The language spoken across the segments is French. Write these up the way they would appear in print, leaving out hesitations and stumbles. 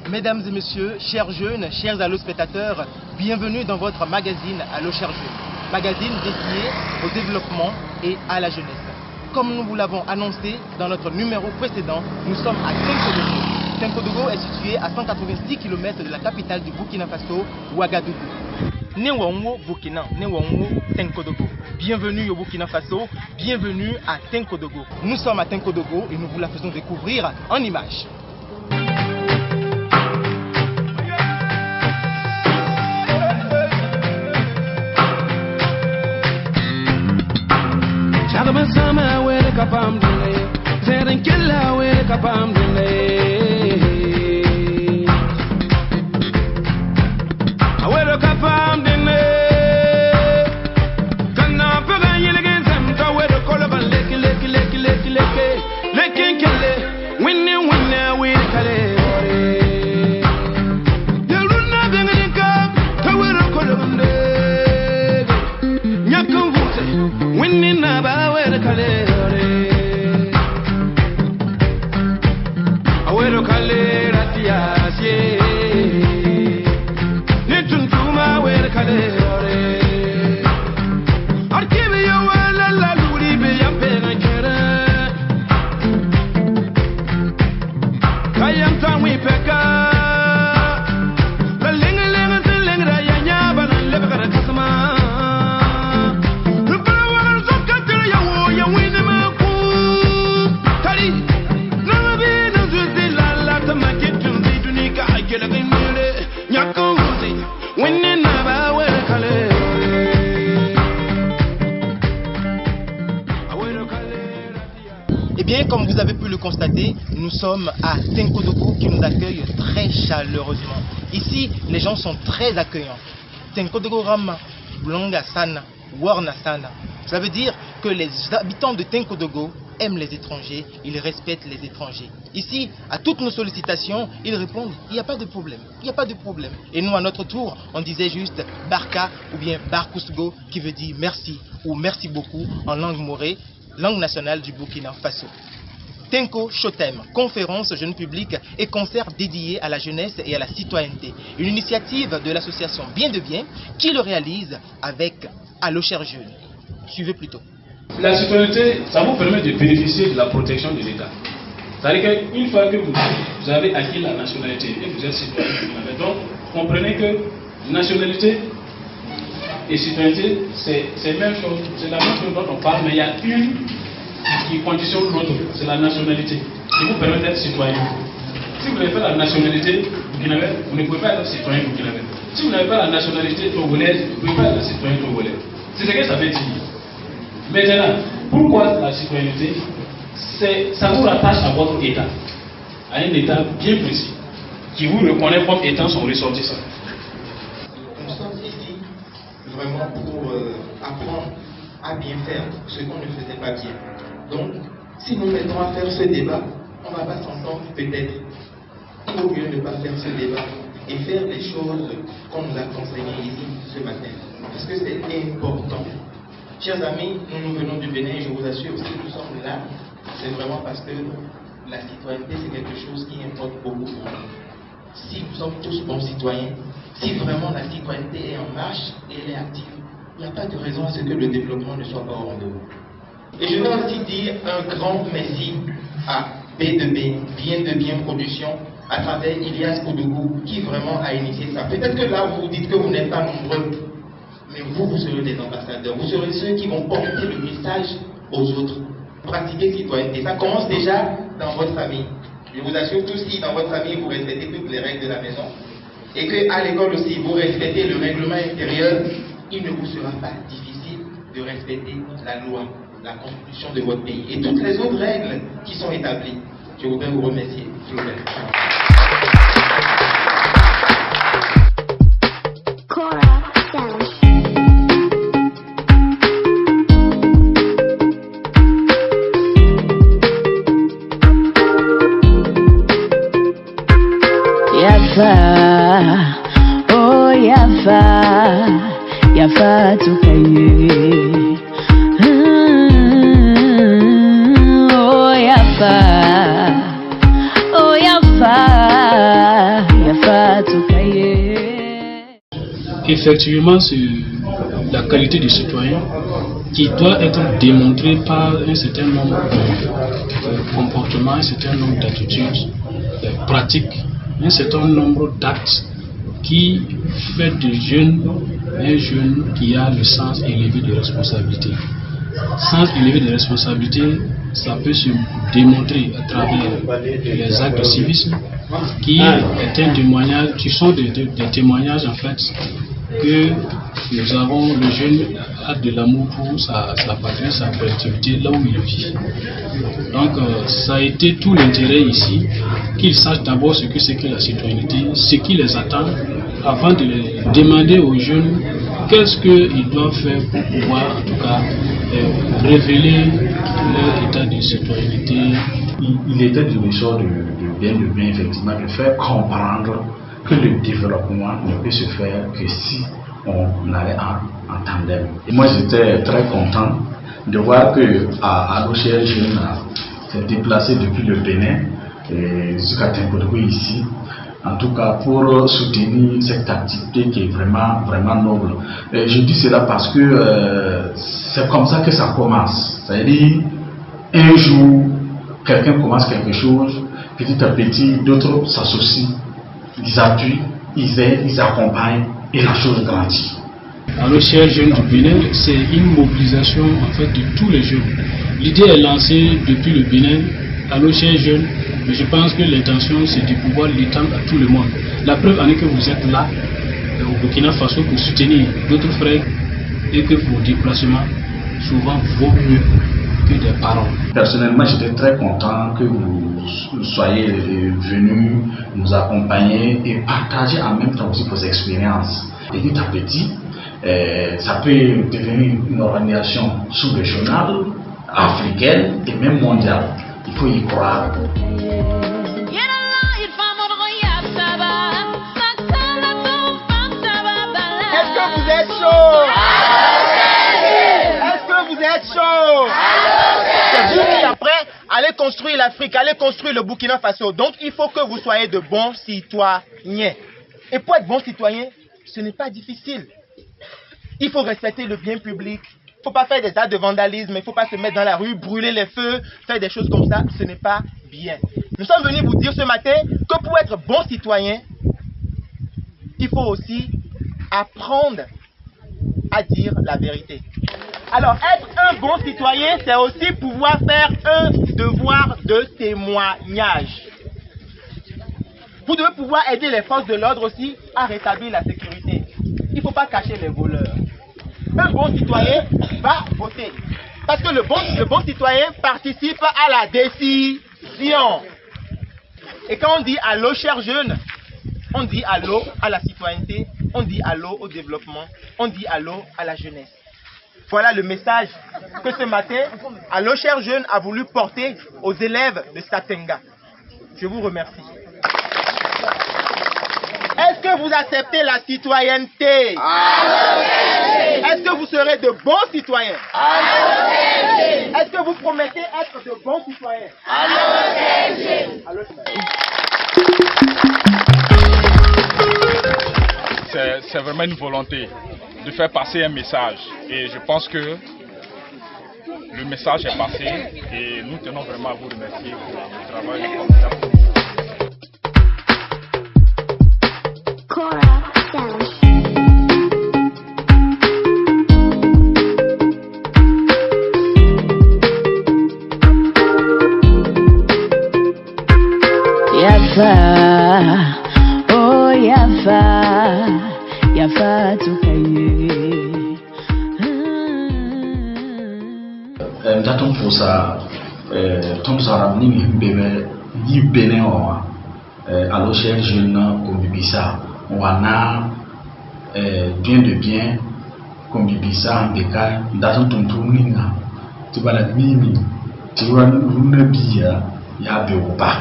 Mesdames et messieurs, chers jeunes, chers allo-spectateurs, bienvenue dans votre magazine Allo Chers Jeunes, magazine dédié au développement et à la jeunesse. Comme nous vous l'avons annoncé dans notre numéro précédent, nous sommes à Tenkodogo. Tenkodogo est situé à 190 km de la capitale du Burkina Faso, Ouagadougou. Newongo Burkina, Newongo Tenkodogo. Bienvenue au Burkina Faso, bienvenue à Tenkodogo. Nous sommes à Tenkodogo et nous vous la faisons découvrir en images. Eh bien, comme vous avez pu le constater, nous sommes à Tenkodogo qui nous accueille très chaleureusement. Ici, les gens sont très accueillants. Tenkodogo Rama, Blonga Sana, Warna Sana. Ça veut dire que les habitants de Tenkodogo aiment les étrangers, ils respectent les étrangers. Ici, à toutes nos sollicitations, ils répondent, il n'y a pas de problème, il n'y a pas de problème. Et nous, à notre tour, on disait juste Barka ou bien Barkusgo, qui veut dire merci ou merci beaucoup en langue morée, langue nationale du Burkina Faso. Tenko Shotem, conférence jeune public et concert dédié à la jeunesse et à la citoyenneté. Une initiative de l'association Bien de Bien qui le réalise avec Allo Chers Jeunes. Suivez plutôt. La citoyenneté, ça vous permet de bénéficier de la protection de l'État. C'est-à-dire qu'une fois que vous avez acquis la nationalité et que vous êtes citoyen, donc comprenez que nationalité et citoyenneté, c'est la même chose. C'est la même chose dont on parle, mais il y a une qui conditionne l'autre, c'est la nationalité, qui vous permet d'être citoyen. Si vous n'avez pas la nationalité burkinabé, vous ne pouvez pas être citoyen burkinabé. Si vous n'avez pas la nationalité togolaise, vous ne pouvez pas être citoyen togolais. C'est ce que ça veut dire. Maintenant, pourquoi la citoyenneté? Ça vous rattache à votre État, à un État bien précis, qui vous reconnaît comme étant son ressortissant. Nous sommes ici vraiment pour apprendre à bien faire ce qu'on ne faisait pas bien. Donc, si nous mettons à faire ce débat, on ne va pas s'entendre peut-être. Il vaut mieux ne pas faire ce débat et faire les choses qu'on nous a conseillées ici ce matin. Parce que c'est important. Chers amis, nous venons du Bénin et je vous assure, si nous sommes là, c'est vraiment parce que la citoyenneté, c'est quelque chose qui importe beaucoup pour nous. Si nous sommes tous bons citoyens, si vraiment la citoyenneté est en marche et elle est active, il n'y a pas de raison à ce que le développement ne soit pas au rendez-vous. Et je veux aussi dire un grand merci à B2B, Bien de Bien Production, à travers Ilias Koudougou, qui vraiment a initié ça. Peut-être que là, vous dites que vous n'êtes pas nombreux, mais vous serez des ambassadeurs. Vous serez ceux qui vont porter le message aux autres. Pratiquer citoyenneté, ça commence déjà dans votre famille. Je vous assure tous, si dans votre famille, vous respectez toutes les règles de la maison, et qu'à l'école aussi, vous respectez le règlement intérieur, il ne vous sera pas difficile de respecter la loi, la constitution de votre pays et toutes les autres règles qui sont établies. Je voudrais vous remercier. S'il vous plaît. Oh Yafa tukaye. Oh effectivement la qualité des citoyens qui doit être démontrée par un certain nombre de comportements, un certain nombre d'attitudes pratiques, un certain nombre d'actes qui fait du jeune un jeune qui a le sens élevé de responsabilité. Sens élevé de responsabilité, ça peut se démontrer à travers les actes de civisme, qui est un témoignage, qui sont des témoignages en fait que nous avons. Le jeune a de l'amour pour sa patrie, sa collectivité, là où il vit. Donc ça a été tout l'intérêt ici, qu'ils sachent d'abord ce que c'est que la citoyenneté, ce qui les attend, avant de demander aux jeunes qu'est-ce qu'ils doivent faire pour pouvoir en tout cas révéler leur état de citoyenneté. Il était du ressort de bien effectivement de faire comprendre que le développement ne peut se faire que si on allait en tandem. Et moi j'étais très content de voir que Allo Cher Jeune s'est déplacé depuis le Bénin jusqu'à Tinkodogo ici, en tout cas pour soutenir cette activité qui est vraiment noble. Je dis cela parce que c'est comme ça que ça commence. C'est-à-dire, un jour, quelqu'un commence quelque chose, petit à petit, d'autres s'associent, ils appuient, ils aident, ils accompagnent et la chose grandit. Allo Cher Jeune du Bénin, c'est une mobilisation en fait de tous les jeunes. L'idée est lancée depuis le Bénin, Allo Cher Jeune, mais je pense que l'intention c'est de pouvoir l'étendre à tout le monde. La preuve en est que vous êtes là au Burkina Faso pour soutenir d'autres frères et que vos déplacements souvent vaut mieux que des paroles. Personnellement, j'étais très content que vous soyez venus nous accompagner et partager en même temps aussi vos expériences. Petit à petit, ça peut devenir une organisation sous-régionale, africaine et même mondiale. Il faut y croire. Est-ce que vous êtes chaud? Est-ce que vous êtes chaud? C'est vous qui après allez construire l'Afrique, allez construire le Burkina Faso. Donc il faut que vous soyez de bons citoyens. Et pour être bon citoyen, ce n'est pas difficile. Il faut respecter le bien public. Il ne faut pas faire des actes de vandalisme. Il ne faut pas se mettre dans la rue, brûler les feux, faire des choses comme ça. Ce n'est pas bien. Nous sommes venus vous dire ce matin que pour être bon citoyen, il faut aussi apprendre à dire la vérité. Alors, être un bon citoyen, c'est aussi pouvoir faire un devoir de témoignage. Vous devez pouvoir aider les forces de l'ordre aussi à rétablir la sécurité. Il ne faut pas cacher les voleurs. Un bon citoyen va voter. Parce que le bon citoyen participe à la décision. Et quand on dit allô, chers jeunes, on dit allô à la citoyenneté, on dit allô au développement, on dit allô à la jeunesse. Voilà le message que ce matin, Allo Cher Jeune a voulu porter aux élèves de Statenga. Je vous remercie. Est-ce que vous acceptez la citoyenneté? Est-ce que vous serez de bons citoyens? Est-ce que vous promettez être de bons citoyens? C'est vraiment une volonté de faire passer un message. Et je pense que le message est passé et nous tenons vraiment à vous remercier pour le travail formidable. Datum pour ça, Tom Saram ni bébé ni Bénin Allo Cher Jeune comme Bibissa, on a bien de bien comme Bibissa en décal, datum ton ninga, tu vas la mimi, tu vas une bia, ya beoba,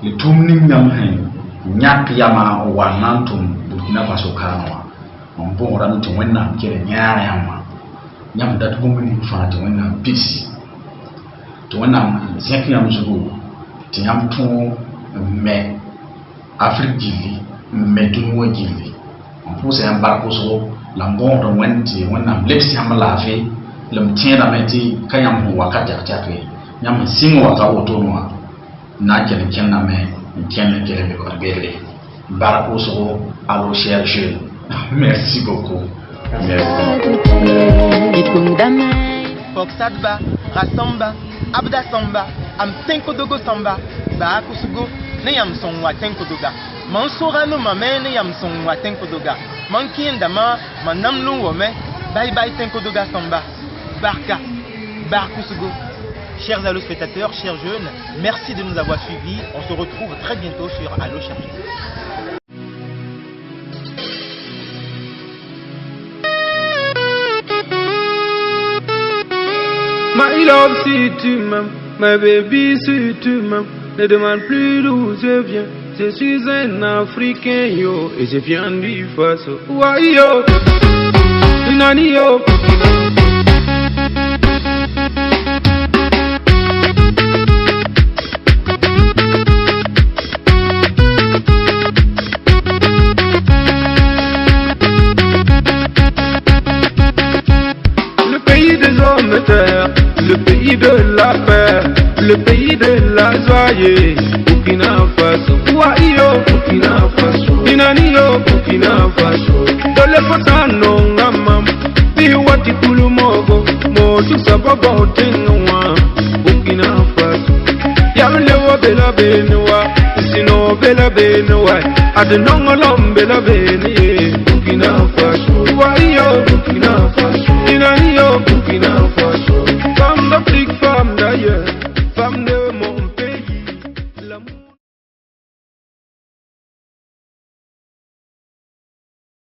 le tumning yam nyak yama wanantum Burkina Faso kanwa, on bon ram to wenna kere nyaara yama, nyam dat bomni fa to wenna peace. To wenna zeki yam zugo, ti yam to me Afrique gili, me dunwa gili. On pose un barco so Lambon de Wendy, when I'm lips yam lave, Lumtina meti, Kayam Waka Jackie, Yam sing waka otonwa, Nakan Kename, and Ken Jeremy Corgele, Barakoso, Allo Cherche. Merci beaucoup. Foxadba, Rasamba, Abda Samba, Am Tenkodogo Samba, Barakusugo, Neyam Songwa Tenkodoga, Mansorano Mame Neyam Songwa Tenkodoga, Manki Ndama, Manamlu Wome, Bye Bye Tenkodoga Samba, Barka, Barakusugo. Chers allo spectateurs, chers jeunes, merci de nous avoir suivis. On se retrouve très bientôt sur Allo Cherche. My love, si tu m'aimes, my baby, si tu m'aimes, ne demande plus d'où je viens. Je suis un Africain, yo, et je viens du Faso. Why, yo, Nani, yo. Le pays des hommes de terre, le pays de la paix, le pays de la joie, Burkina Faso. Waio, Burkina Faso. Inanio, Burkina Faso. Dole patano ngamam, biwati kulumogo, motu sababu tenwa, Burkina Faso. Yamlewa bela benwa, sino bela benwa, adenongolom bela benwa.